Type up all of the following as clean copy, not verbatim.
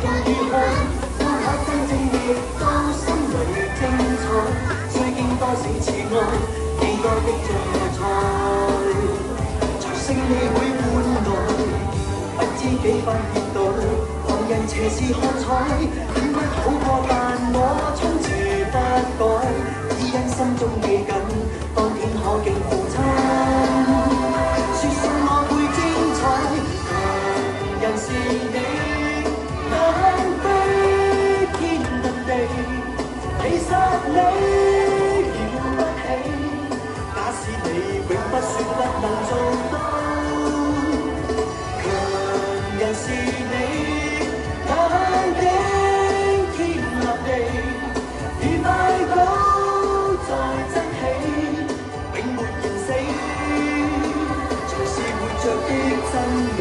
到如何，都可真正覓到心裏精彩。需經多少次愛，幾多的障礙賽，才勝利會換來。不知幾番跌倒，旁人斜視喝彩，很不好過，但我衝刺不改，只因心中記緊，當天可敬父親。說信我會精彩，強人是你，眼飛天遁地，其實你了不起。假使你永不說不能做到，強人是你，眼頂天立地，如快刀在爭起，永沒言死，才是活着的真理。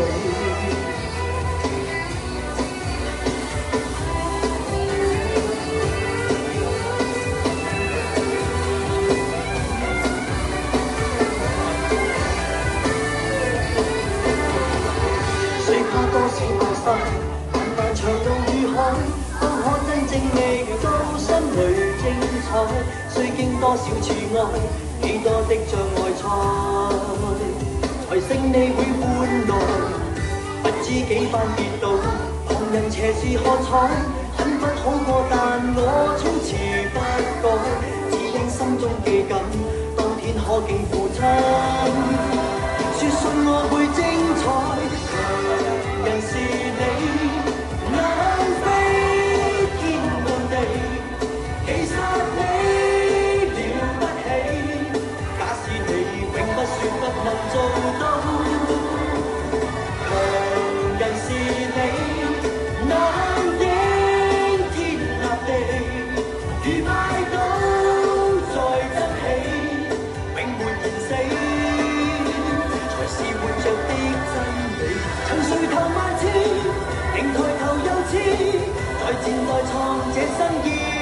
雖跨多少個山，漫漫長路與海，都可真正覓到心裏精彩。雖經多少次愛，幾多的障礙賽，才勝利會換來。不知幾番跌倒，旁人斜視喝彩，很不好過，但我衝刺不改，只因心中記緊，當天可敬父親。說信我會精彩，強人是你，眼飛天遁地，其實你了不起。假使你永不說不能做到，強人是你，眼頂天立地，如快刀在爭起，永沒言死，才是活着的真理。曾垂頭萬次，仍抬頭又似，在前來創這新意。